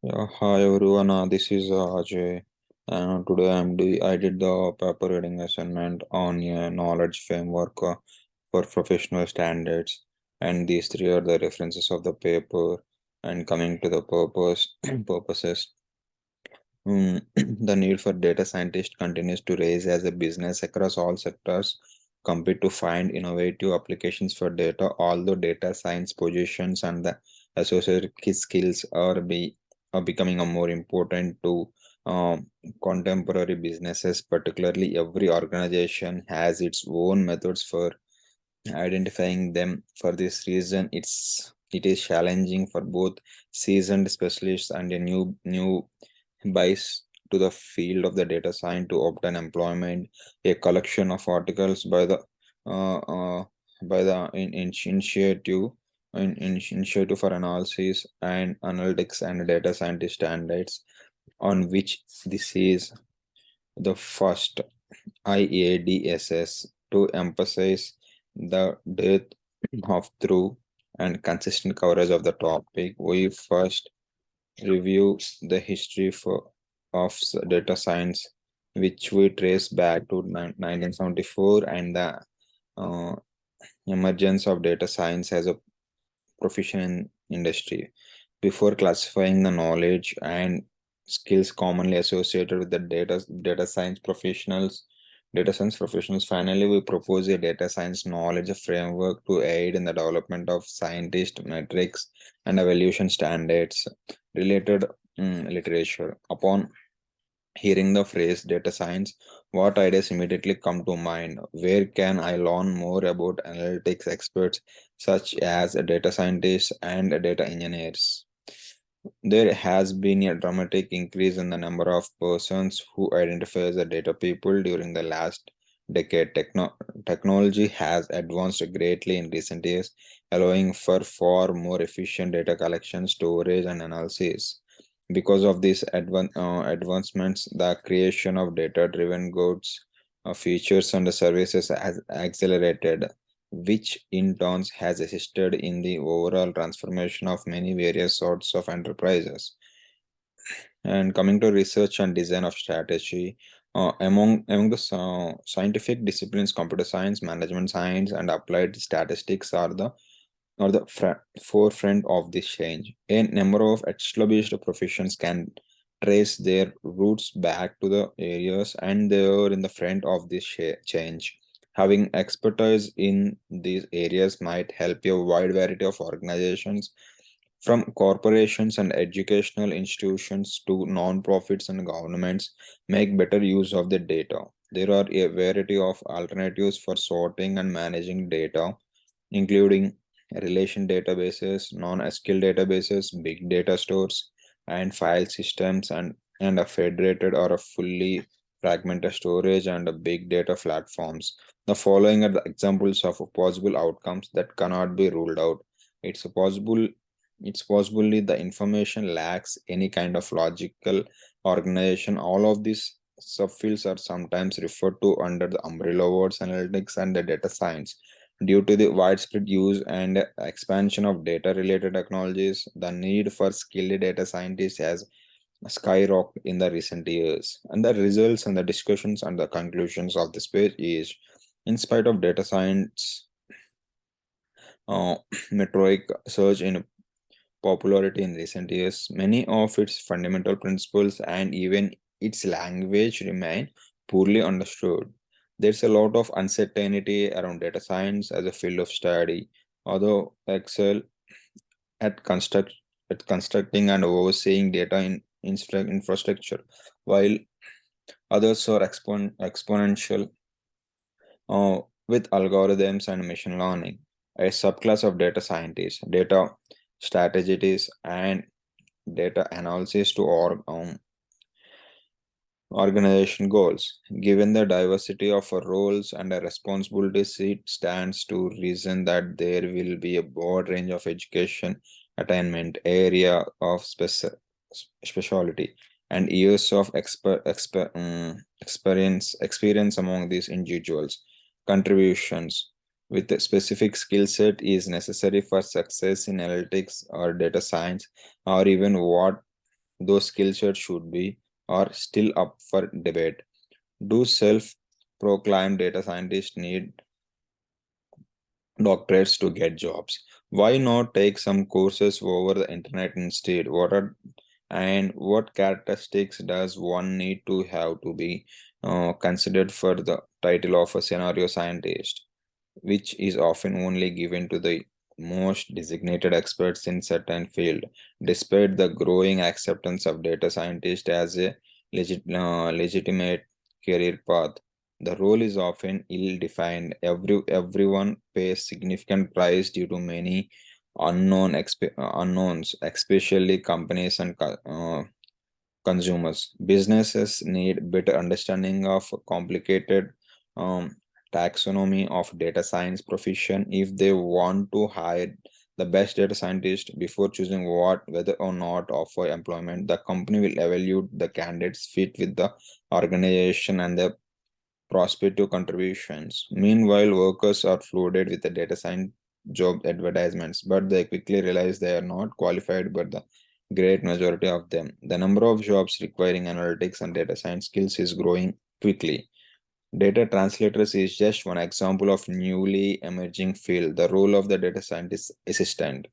Yeah, hi everyone. This is Ajay. Today I did the paper reading assignment on a knowledge framework for professional standards, and these three are the references of the paper. And coming to the purposes, the need for data scientists continues to rise as a business across all sectors compete to find innovative applications for data, although data science positions and the associated key skills are becoming a more important to contemporary businesses. Particularly, every organization has its own methods for identifying them. For this reason, it is challenging for both seasoned specialists and a new buys to the field of the data science to obtain employment. A collection of articles uh, uh, by the initiative for analysis and analytics and data scientist standards, on which this is the first IADSS, to emphasize the depth of true and consistent coverage of the topic. We first review the history of data science, which we trace back to 1974 and the uh, emergence of data science as a profession in industry. Before classifying the knowledge and skills commonly associated with the data science professionals, finally we propose a data science knowledge framework to aid in the development of scientist metrics and evaluation standards related literature. Upon hearing the phrase data science, what ideas immediately come to mind? Where can I learn more about analytics experts such as data scientists and data engineers? There has been a dramatic increase in the number of persons who identify as a data people during the last decade. Technology has advanced greatly in recent years, allowing for far more efficient data collection, storage, and analysis. Because of these advancements, the creation of data-driven goods, features, and services has accelerated, which in turn has assisted in the overall transformation of many various sorts of enterprises. And coming to research and design of strategy, among the scientific disciplines, computer science, management science, and applied statistics are the forefront of this change. A number of established professions can trace their roots back to the areas, and they are in the front of this change. Having expertise in these areas might help a wide variety of organizations, from corporations and educational institutions to non-profits and governments, make better use of the data. There are a variety of alternatives for sorting and managing data, including relation databases, non-SQL databases, big data stores, and file systems, and a federated or a fully fragmented storage and a big data platforms. The following are the examples of possible outcomes that cannot be ruled out. It's possible it's possibly the information lacks any kind of logical organization. All of these subfields are sometimes referred to under the umbrella words analytics and the data science. Due to the widespread use and expansion of data related technologies, the need for skilled data scientists has skyrocketed in the recent years. And the results and the discussions and the conclusions of this page is, in spite of data science uh, meteoric surge in popularity in recent years, many of its fundamental principles and even its language remain poorly understood. There's a lot of uncertainty around data science as a field of study, although excel at constructing and overseeing data in infrastructure, while others are exponential uh, with algorithms and machine learning. A subclass of data scientists, data strategists, and data analysis to organization goals. Given the diversity of our roles and our responsibilities, it stands to reason that there will be a broad range of education attainment, area of specialty, and years of experience among these individuals. Contributions with a specific skill set is necessary for success in analytics or data science, or even what those skill sets should be are still up for debate. Do self-proclaimed data scientists need doctorates to get jobs? Why not take some courses over the internet instead? What characteristics does one need to have to be considered for the title of a scenario scientist, which is often only given to the most designated experts in certain field? Despite the growing acceptance of data scientist as a legitimate career path, the role is often ill-defined. Everyone pays significant price due to many unknowns, especially companies and consumers. Businesses need better understanding of complicated um, taxonomy of data science profession if they want to hire the best data scientist. Before choosing whether or not offer employment, the company will evaluate the candidates fit with the organization and the prospective contributions. Meanwhile, workers are flooded with the data science job advertisements, but they quickly realize they are not qualified by the great majority of them. The number of jobs requiring analytics and data science skills is growing quickly. Data translators is just one example of newly emerging field. The role of the data scientist assistant.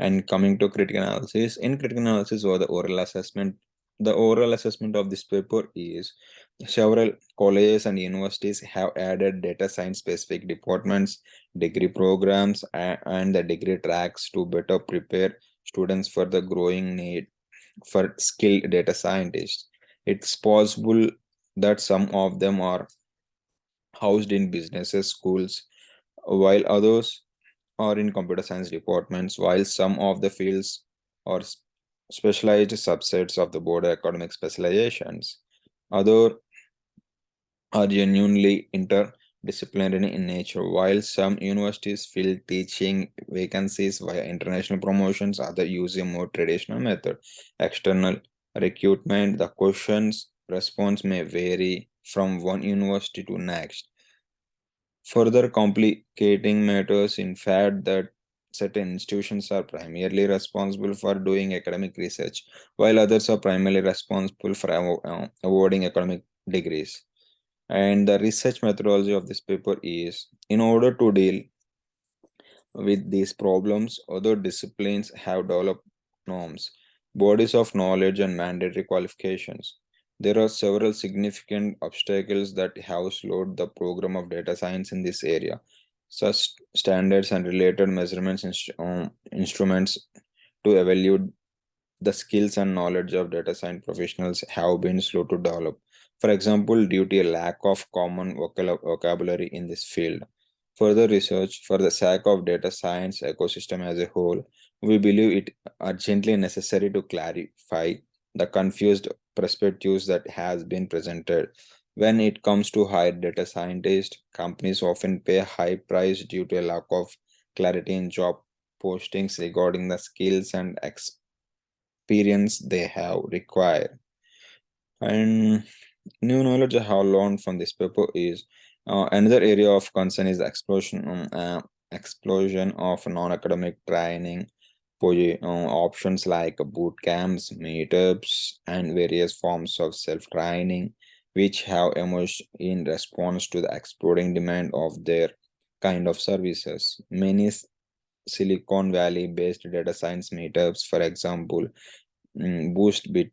And coming to critical analysis, in critical analysis or the oral assessment of this paper is several colleges and universities have added data science specific departments, degree programs, and the degree tracks to better prepare students for the growing need for skilled data scientists. It's possible that some of them are housed in businesses, schools, while others or in computer science departments, while some of the fields are specialized subsets of the broader academic specializations. Other are genuinely interdisciplinary in nature. While some universities fill teaching vacancies via international promotions, others use a more traditional method. External recruitment, the questions response may vary from one university to next, further complicating matters. In fact, that certain institutions are primarily responsible for doing academic research, while others are primarily responsible for awarding academic degrees. And the research methodology of this paper is, in order to deal with these problems, other disciplines have developed norms, bodies of knowledge, and mandatory qualifications. There are several significant obstacles that have slowed the program of data science in this area. Such standards and related measurements instruments to evaluate the skills and knowledge of data science professionals have been slow to develop. For example, due to a lack of common vocabulary in this field. Further research for the sake of data science ecosystem as a whole, we believe it urgently necessary to clarify the confused perspectives that has been presented. When it comes to hire data scientists, companies often pay a high price due to a lack of clarity in job postings regarding the skills and experience they have required. And new knowledge I have learned from this paper is another area of concern is the explosion of non-academic training options like boot camps, meetups, and various forms of self-training, which have emerged in response to the exploding demand of their kind of services. Many Silicon Valley-based data science meetups, for example, mm, boost bit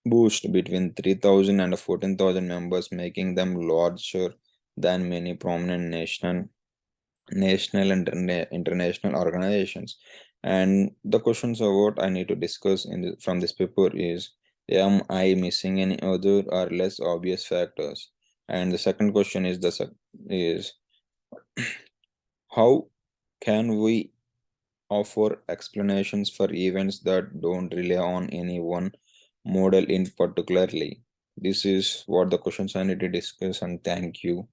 boost between 3,000 and 14,000 members, making them larger than many prominent national and international organizations. And the questions of what I need to discuss from this paper is: am I missing any other or less obvious factors? And the second question is is how can we offer explanations for events that don't rely on any one model in particularly? This is what the questions I need to discuss, and thank you.